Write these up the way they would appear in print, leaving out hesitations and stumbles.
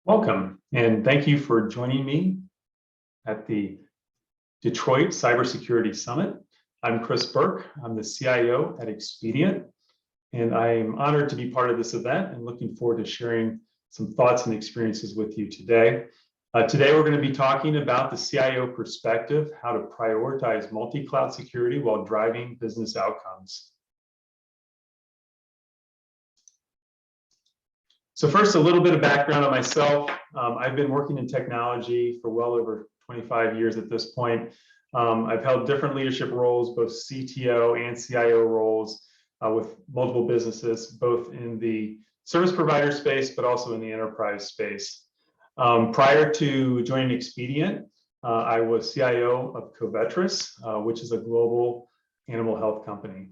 Welcome, and thank you for joining me at the Detroit Cybersecurity Summit. I'm Chris Burke. I'm the CIO at Expedient, and I am honored to be part of this event and looking forward to sharing some thoughts and experiences with you today. Today, we're going to be talking about the CIO perspective, how to prioritize multi-cloud security while driving business outcomes. So first, a little bit of background on myself. I've been working in technology for well over 25 years at this point. I've held different leadership roles, both CTO and CIO roles with multiple businesses, both in the service provider space, but also in the enterprise space. Prior to joining Expedient, I was CIO of Covetrus, which is a global animal health company.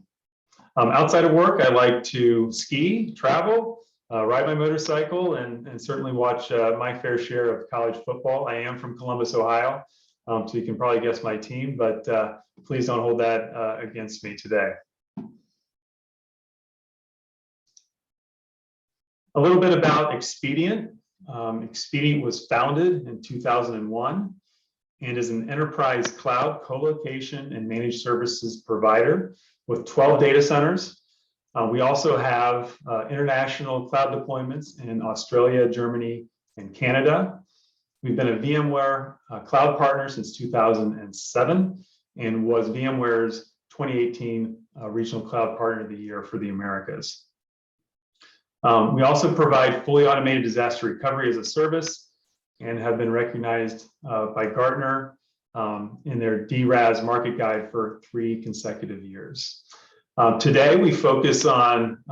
Outside of work, I like to ski, travel, ride my motorcycle, and certainly watch my fair share of college football. I am from Columbus, Ohio, so you can probably guess my team, but please don't hold that against me today. A little bit about Expedient. Expedient was founded in 2001 and is an enterprise cloud co-location and managed services provider with 12 data centers. We also have international cloud deployments in Australia, Germany, and Canada. We've been a VMware cloud partner since 2007 and was VMware's 2018 Regional Cloud Partner of the Year for the Americas. We also provide fully automated disaster recovery as a service and have been recognized by Gartner in their DRaaS market guide for 3 consecutive years. Today, we focus on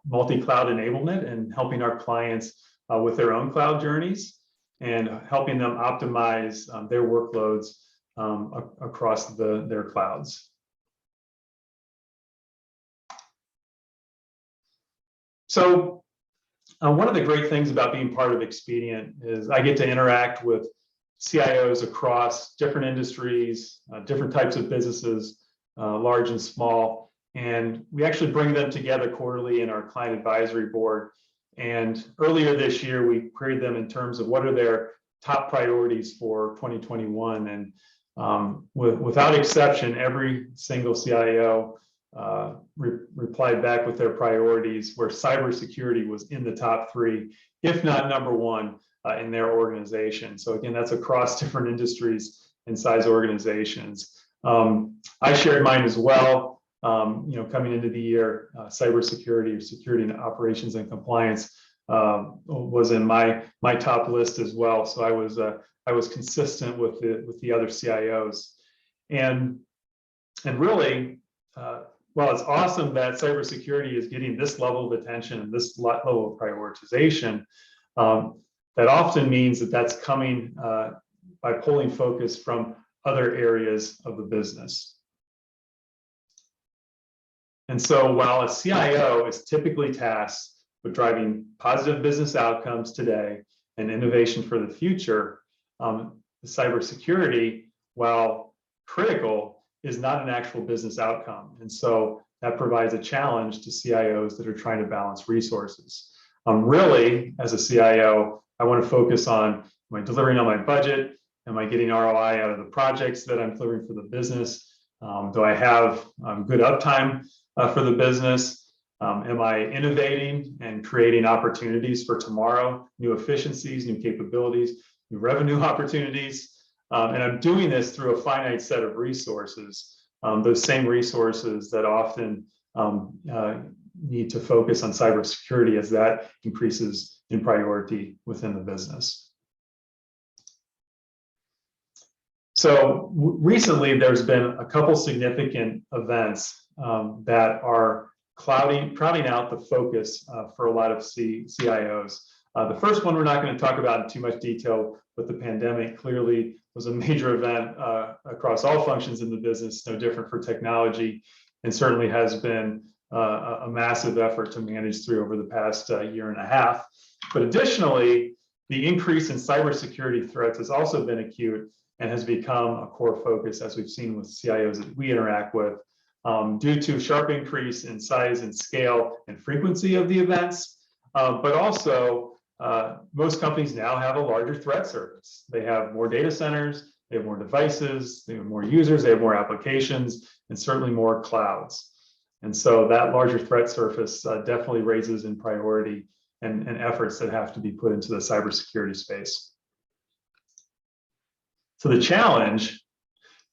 multi-cloud enablement and helping our clients with their own cloud journeys and helping them optimize their workloads across their clouds. So one of the great things about being part of Expedient is I get to interact with CIOs across different industries, different types of businesses, large and small. And we actually bring them together quarterly in our client advisory board. And earlier this year, we queried them in terms of what are their top priorities for 2021. And without exception, every single CIO replied back with their priorities, where cybersecurity was in the top 3, if not number 1 in their organization. So again, that's across different industries and size organizations. I shared mine as well. Coming into the year, cybersecurity or security and operations and compliance was in my top list as well. So I was consistent with the other CIOs, and really, while it's awesome that cybersecurity is getting this level of attention and this level of prioritization, that often means that that's coming by pulling focus from other areas of the business. And so while a CIO is typically tasked with driving positive business outcomes today and innovation for the future, cybersecurity, while critical, is not an actual business outcome. And so that provides a challenge to CIOs that are trying to balance resources. Really, as a CIO, I want to focus on, am I delivering on my budget? Am I getting ROI out of the projects that I'm delivering for the business? Do I have good uptime for the business? Am I innovating and creating opportunities for tomorrow, new efficiencies, new capabilities, new revenue opportunities? And I'm doing this through a finite set of resources, those same resources that often need to focus on cybersecurity as that increases in priority within the business. So recently, there's been a couple significant events that are crowding out the focus for a lot of CIOs. The first one we're not going to talk about in too much detail, but the pandemic clearly was a major event across all functions in the business, no different for technology, and certainly has been a massive effort to manage through over the past year and a half. But additionally, the increase in cybersecurity threats has also been acute and has become a core focus, as we've seen with CIOs that we interact with, due to sharp increase in size and scale and frequency of the events, but also most companies now have a larger threat surface. They have more data centers, they have more devices, they have more users, they have more applications, and certainly more clouds. And so that larger threat surface definitely raises in priority and efforts that have to be put into the cybersecurity space. So the challenge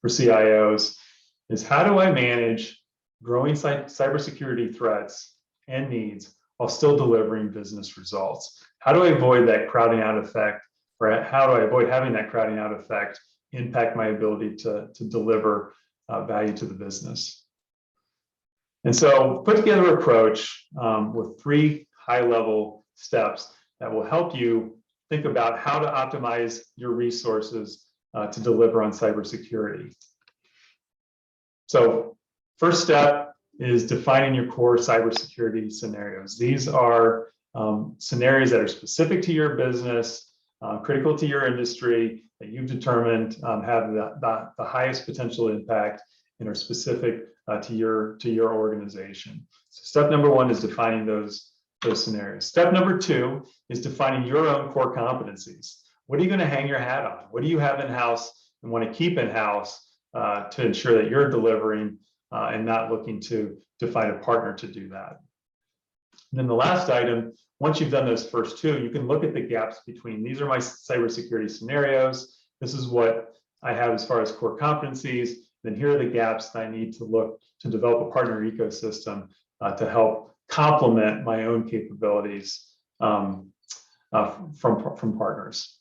for CIOs is, how do I manage growing cybersecurity threats and needs while still delivering business results? How do I avoid that crowding out effect, or how do I avoid having that crowding out effect impact my ability to deliver value to the business? And so put together an approach with 3 high-level steps that will help you think about how to optimize your resources to deliver on cybersecurity. So first step is defining your core cybersecurity scenarios. These are scenarios that are specific to your business, critical to your industry, that you've determined have the highest potential impact and are specific to your organization. So step number 1 is defining those scenarios. Step number 2 is defining your own core competencies. What are you going to hang your hat on? What do you have in-house and want to keep in-house to ensure that you're delivering and not looking to find a partner to do that? And then the last item, once you've done those first 2, you can look at the gaps between, these are my cybersecurity scenarios, this is what I have as far as core competencies, then here are the gaps that I need to look to develop a partner ecosystem to help complement my own capabilities from partners.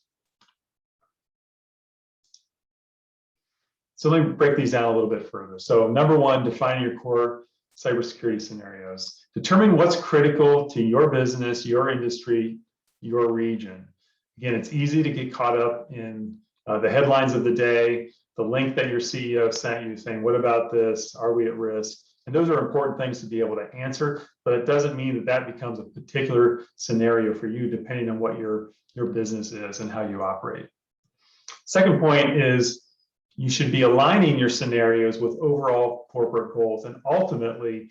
So let me break these down a little bit further. So number 1, defining your core cybersecurity scenarios. Determine what's critical to your business, your industry, your region. Again, it's easy to get caught up in the headlines of the day, the link that your CEO sent you saying, what about this? Are we at risk? And those are important things to be able to answer, but it doesn't mean that that becomes a particular scenario for you, depending on what your business is and how you operate. Second point is, you should be aligning your scenarios with overall corporate goals and ultimately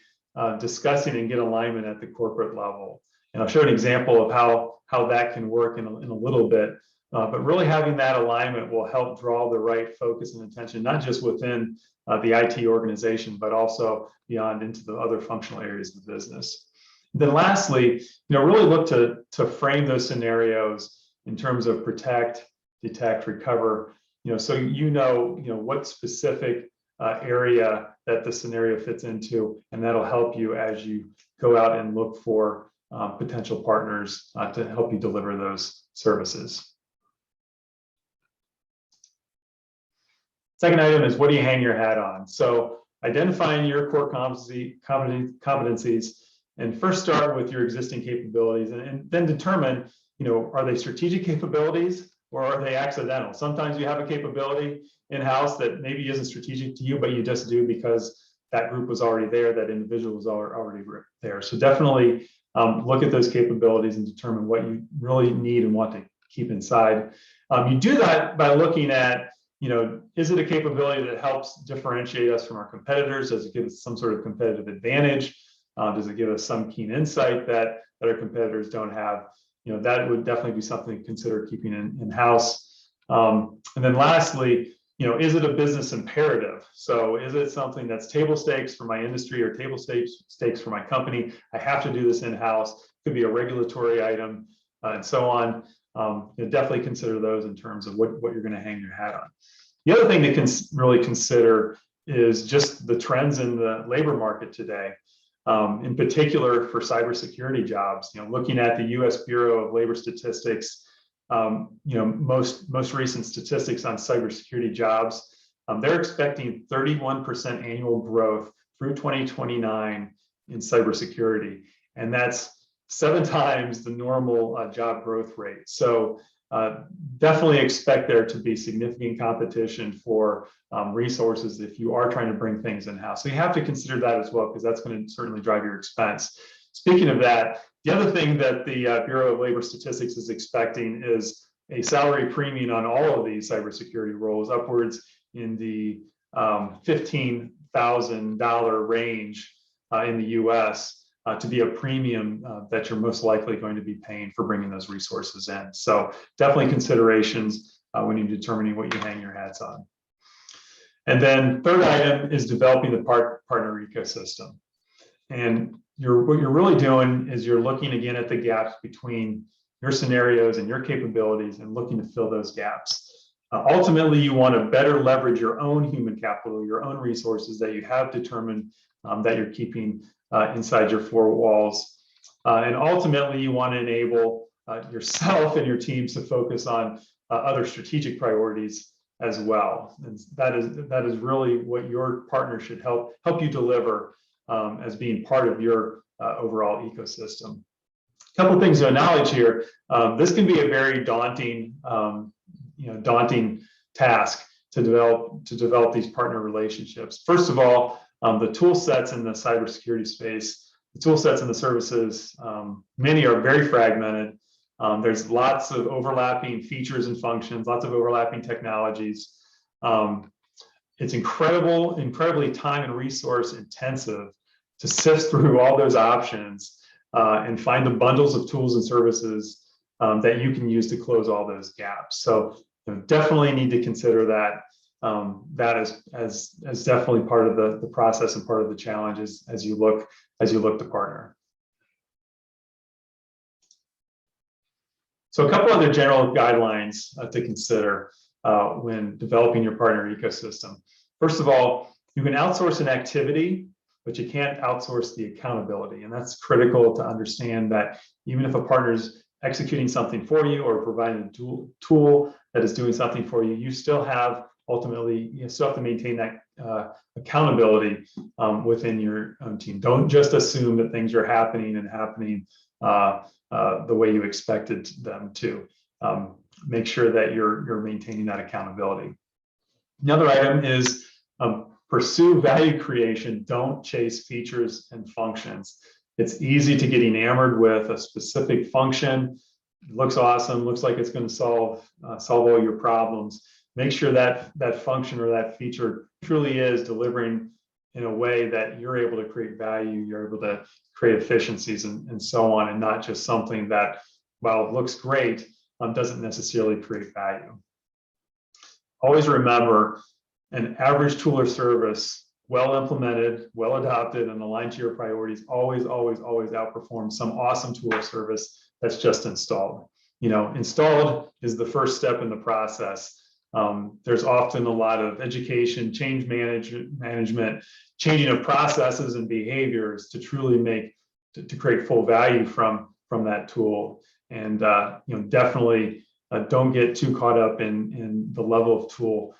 discussing and get alignment at the corporate level. And I'll show an example of how that can work in a little bit. But really having that alignment will help draw the right focus and attention, not just within the IT organization, but also beyond into the other functional areas of the business. Then lastly, really look to frame those scenarios in terms of protect, detect, recover. So you know what specific area that the scenario fits into, and that'll help you as you go out and look for potential partners to help you deliver those services. Second item is, what do you hang your hat on? So identifying your core competencies, and first start with your existing capabilities, and then determine, are they strategic capabilities or are they accidental? Sometimes you have a capability in-house that maybe isn't strategic to you, but you just do because that group was already there, that individual was already there. So definitely look at those capabilities and determine what you really need and want to keep inside. You do that by looking at, is it a capability that helps differentiate us from our competitors? Does it give us some sort of competitive advantage? Does it give us some keen insight that our competitors don't have? That would definitely be something to consider keeping in-house. And then lastly, is it a business imperative? So is it something that's table stakes for my industry or table stakes for my company? I have to do this in-house. It could be a regulatory item and so on. Definitely consider those in terms of what you're going to hang your hat on. The other thing to really consider is just the trends in the labor market today. In particular for cybersecurity jobs, looking at the U.S. Bureau of Labor Statistics, most recent statistics on cybersecurity jobs, they're expecting 31% annual growth through 2029 in cybersecurity, and that's 7 times the normal job growth rate. So definitely expect there to be significant competition for resources if you are trying to bring things in-house. So you have to consider that as well, because that's going to certainly drive your expense. Speaking of that, the other thing that the Bureau of Labor Statistics is expecting is a salary premium on all of these cybersecurity roles, upwards in the $15,000 range in the US. to be a premium that you're most likely going to be paying for bringing those resources in. So definitely considerations when you're determining what you hang your hats on. And then third item is developing the partner ecosystem. And what you're really doing is you're looking again at the gaps between your scenarios and your capabilities and looking to fill those gaps. Ultimately, you want to better leverage your own human capital, your own resources that you have determined that you're keeping inside your four walls. And ultimately, you want to enable yourself and your teams to focus on other strategic priorities as well. And that is really what your partner should help you deliver as being part of your overall ecosystem. A couple of things to acknowledge here. This can be a very daunting task to develop these partner relationships. First of all, the tool sets in the cybersecurity space, the tool sets in the services, many are very fragmented. There's lots of overlapping features and functions, lots of overlapping technologies. It's incredibly time and resource intensive to sift through all those options and find the bundles of tools and services that you can use to close all those gaps. So definitely need to consider that. That is definitely part of the process and part of the challenges as you look to partner. So a couple other general guidelines to consider when developing your partner ecosystem. First of all, you can outsource an activity, but you can't outsource the accountability. And that's critical to understand that even if a partner's executing something for you or providing a tool that is doing something for you, you still have to maintain that accountability within your own team. Don't just assume that things are happening the way you expected them to. Make sure that you're maintaining that accountability. Another item is pursue value creation. Don't chase features and functions. It's easy to get enamored with a specific function. It looks awesome, looks like it's going to solve all your problems. Make sure that function or that feature truly is delivering in a way that you're able to create value, you're able to create efficiencies and so on, and not just something that, while it looks great, doesn't necessarily create value. Always remember, an average tool or service, well implemented, well adopted, and aligned to your priorities, always outperforms some awesome tool or service that's just installed. Installed is the first step in the process. There's often a lot of education, change management, changing of processes and behaviors to truly to create full value from that tool. And definitely don't get too caught up in the level of tool.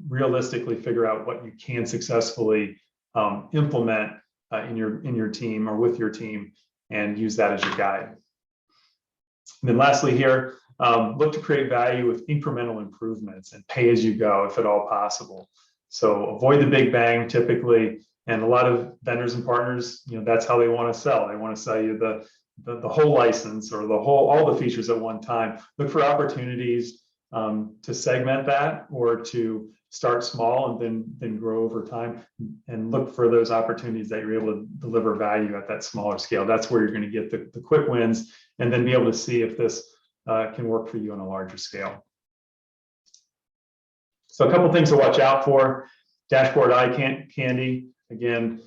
Realistically figure out what you can successfully implement in your team or with your team, and use that as your guide. And then lastly here, look to create value with incremental improvements and pay as you go if at all possible. So avoid the big bang typically, and a lot of vendors and partners, that's how they want to sell. They want to sell you the whole license or all the features at one time. Look for opportunities to segment that, or to start small and then grow over time, and look for those opportunities that you're able to deliver value at that smaller scale. That's where you're going to get the quick wins, and then be able to see if this can work for you on a larger scale. So a couple of things to watch out for. Dashboard eye candy. Again,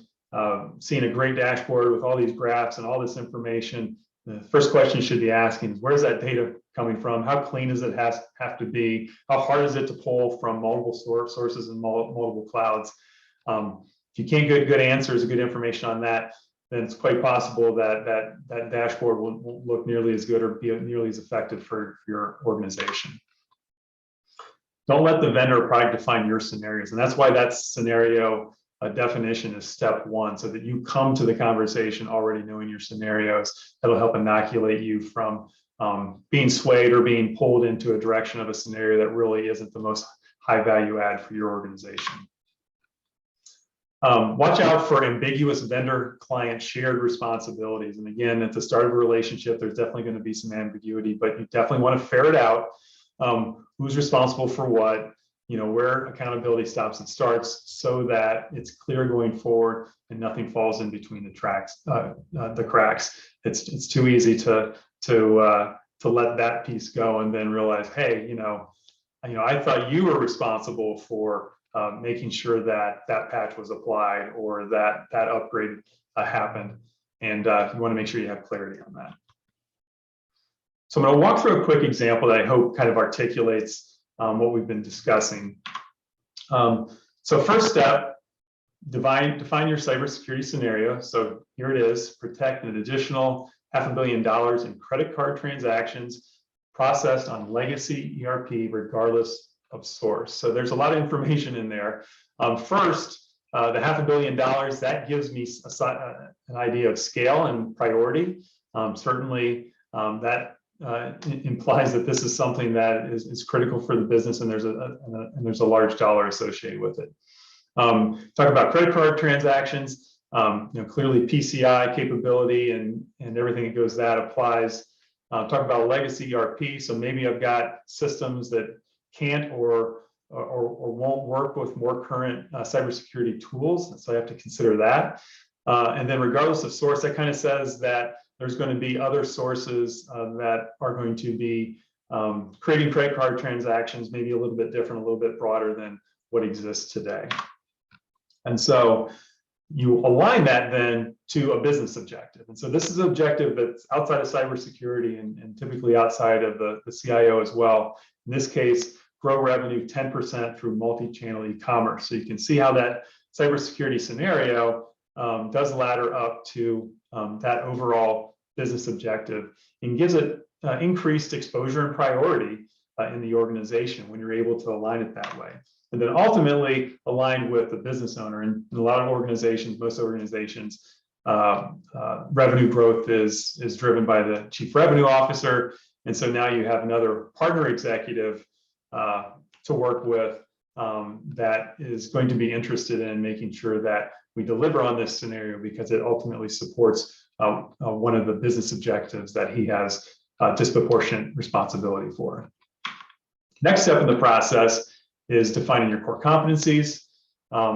seeing a great dashboard with all these graphs and all this information, the first question you should be asking is, where's that data coming from? How clean does it have to be? How hard is it to pull from multiple sources and multiple clouds? If you can't get good answers, good information on that, then it's quite possible that dashboard won't look nearly as good or be nearly as effective for your organization. Don't let the vendor or product define your scenarios. And that's why that scenario definition is step one, so that you come to the conversation already knowing your scenarios. That'll help inoculate you from being swayed or being pulled into a direction of a scenario that really isn't the most high value add for your organization. Watch out for ambiguous vendor-client shared responsibilities. And again, at the start of a relationship, there's definitely going to be some ambiguity, but you definitely want to ferret out who's responsible for what. where accountability stops and starts, so that it's clear going forward and nothing falls in between the cracks. It's too easy to let that piece go and then realize, hey, I thought you were responsible for making sure that that patch was applied or that upgrade happened, and you want to make sure you have clarity on that. So I'm going to walk through a quick example that I hope kind of articulates what we've been discussing. So first step, define your cybersecurity scenario. So here it is: protect an additional $500 million in credit card transactions processed on legacy ERP, regardless of source. So there's a lot of information in there. First, the $500 million, that gives me an idea of scale and priority. Certainly, that implies that this is something that is critical for the business, and there's a large dollar associated with it. Talk about credit card transactions. Clearly PCI capability and everything that goes that applies. Talk about legacy ERP. So maybe I've got systems that can't or won't work with more current cybersecurity tools, so I have to consider that. And then regardless of source, that kind of says that there's going to be other sources that are going to be creating credit card transactions, maybe a little bit different, a little bit broader than what exists today. And so you align that then to a business objective. And so this is an objective that's outside of cybersecurity and typically outside of the CIO as well. In this case, grow revenue 10% through multi-channel e-commerce. So you can see how that cybersecurity scenario does ladder up to that overall business objective and gives it increased exposure and priority in the organization when you're able to align it that way. And then ultimately aligned with the business owner. And in a lot of organizations, most organizations, revenue growth is driven by the chief revenue officer. And so now you have another partner executive to work with that is going to be interested in making sure that we deliver on this scenario, because it ultimately supports one of the business objectives that he has disproportionate responsibility for. Next step in the process is defining your core competencies.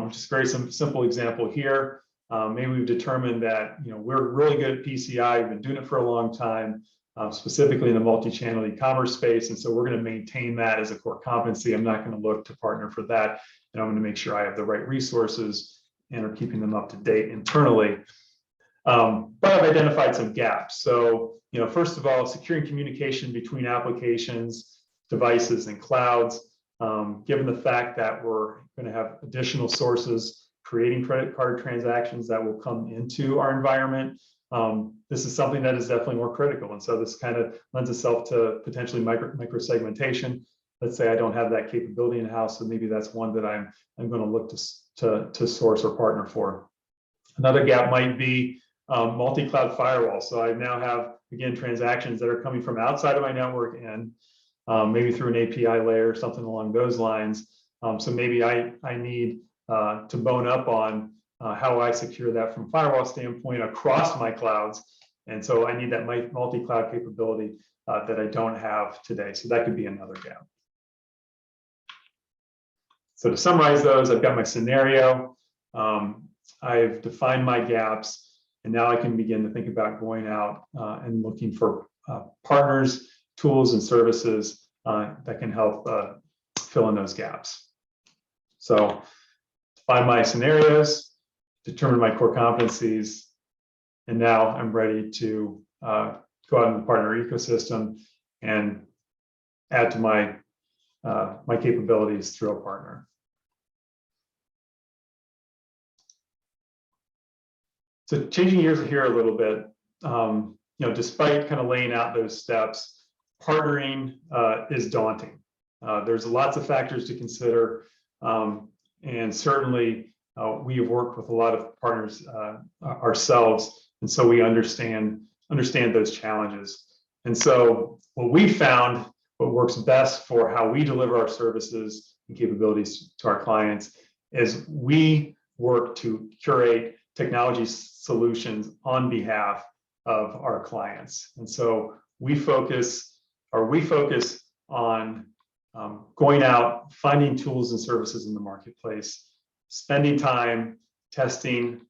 Just a very simple example here. Maybe we've determined that we're really good at PCI. We've been doing it for a long time, specifically in the multi-channel e-commerce space, and so we're going to maintain that as a core competency. I'm not going to look to partner for that, and I'm going to make sure I have the right resources and are keeping them up to date internally. But I've identified some gaps. So, first of all, securing communication between applications, devices, and clouds. Given the fact that we're going to have additional sources creating credit card transactions that will come into our environment, this is something that is definitely more critical. And so this kind of lends itself to potentially micro segmentation. Let's say I don't have that capability in-house, so maybe that's one that I'm going to look to source or partner for. Another gap might be multi-cloud firewall. So I now have, again, transactions that are coming from outside of my network and maybe through an API layer, something along those lines. So maybe I need to bone up on how I secure that from firewall standpoint across my clouds. And so I need that multi-cloud capability that I don't have today. So that could be another gap. So to summarize those, I've got my scenario. I've defined my gaps, and now I can begin to think about going out and looking for partners, tools, and services that can help fill in those gaps. So define my scenarios, determine my core competencies, and now I'm ready to go out in the partner ecosystem and add to my my capabilities through a partner. So changing gears here a little bit, despite kind of laying out those steps, partnering is daunting. There's lots of factors to consider, and certainly we have worked with a lot of partners ourselves, and so we understand those challenges. And so what we found, what works best for how we deliver our services and capabilities to our clients, is we work to curate technology solutions on behalf of our clients. And so we focus on going out, finding tools and services in the marketplace, spending time testing,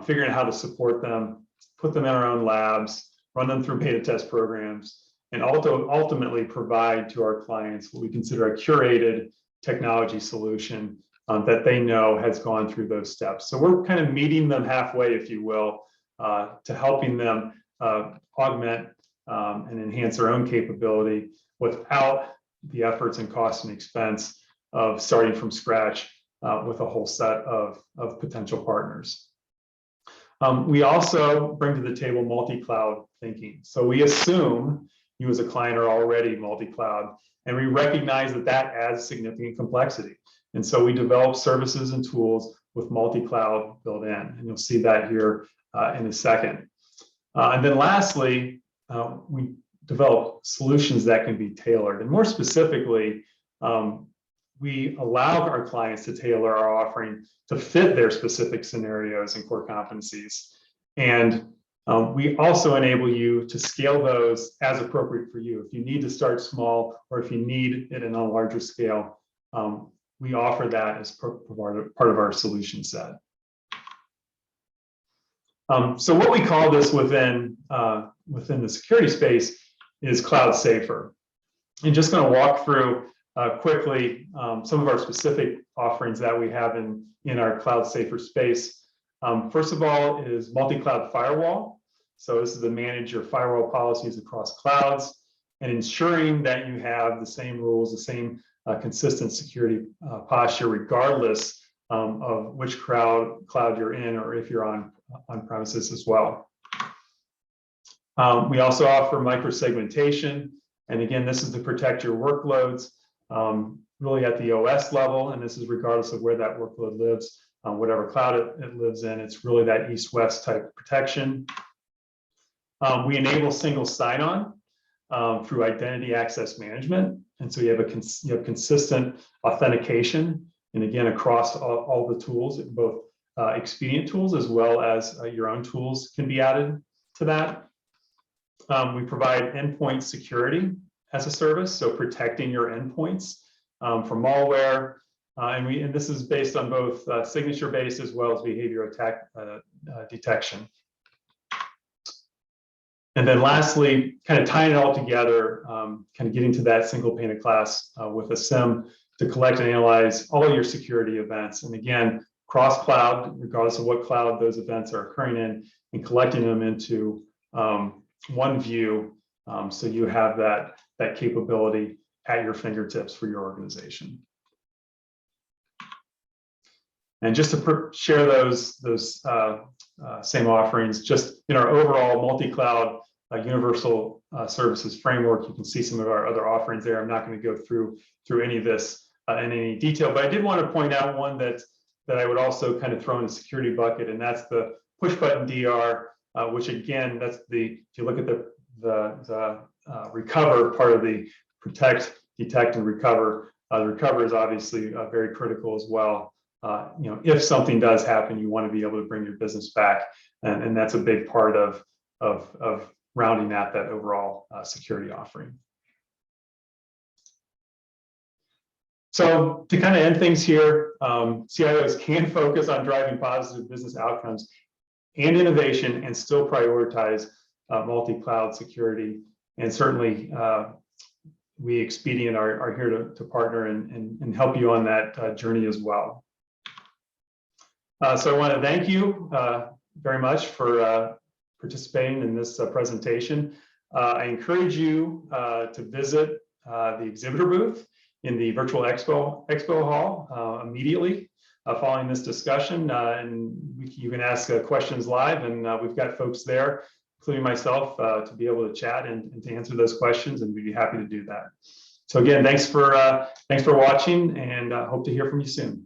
figuring out how to support them, put them in our own labs, run them through beta test programs, and ultimately provide to our clients what we consider a curated technology solution that they know has gone through those steps. So we're kind of meeting them halfway, if you will, to helping them augment and enhance their own capability without the efforts and cost and expense of starting from scratch with a whole set of potential partners. We also bring to the table multi-cloud thinking. So we assume you as a client are already multi-cloud, and we recognize that that adds significant complexity. And so we develop services and tools with multi-cloud built in, and you'll see that here in a second. And then lastly, we develop solutions that can be tailored. And more specifically, we allow our clients to tailor our offering to fit their specific scenarios and core competencies. And we also enable you to scale those as appropriate for you. If you need to start small or if you need it in a larger scale, we offer that as part of our solution set. So what we call this within the security space is cloud safer. And just going to walk through quickly some of our specific offerings that we have in our cloud safer space. First of all is multi-cloud firewall. So this is to manage your firewall policies across clouds and ensuring that you have the same rules, the same consistent security posture, regardless of which cloud you're in or if you're on premises as well. We also offer microsegmentation. And again, this is to protect your workloads really at the OS level. And this is regardless of where that workload lives, whatever cloud it lives in. It's really that east-west type protection. We enable single sign-on through identity access management. And so you have consistent authentication. And again, across all the tools, both Expedient tools as well as your own tools can be added to that. We provide endpoint security as a service, so protecting your endpoints from malware. And this is based on both signature-based as well as behavioral attack detection. And then lastly, kind of tying it all together, kind of getting to that single pane of glass with a SIEM to collect and analyze all of your security events. And again, cross-cloud, regardless of what cloud those events are occurring in, and collecting them into one view, so you have that capability at your fingertips for your organization. And just to share those same offerings, just in our overall multi-cloud universal services framework, you can see some of our other offerings there. I'm not going to go through any of this in any detail, but I did want to point out one that I would also kind of throw in the security bucket, and that's the push button DR, which again, that's if you look at the recover part of the protect, detect, and recover, the recover is obviously very critical as well. If something does happen, you want to be able to bring your business back, and that's a big part of rounding out that overall security offering. So to kind of end things here, CIOs can focus on driving positive business outcomes and innovation and still prioritize multi-cloud security. And certainly we Expedient are here to partner and help you on that journey as well. So I want to thank you very much for participating in this presentation. I encourage you to visit the exhibitor booth in the virtual expo hall immediately following this discussion, and you can ask questions live, and we've got folks there, including myself, to be able to chat and to answer those questions, and we'd be happy to do that. So again, thanks for watching, and hope to hear from you soon.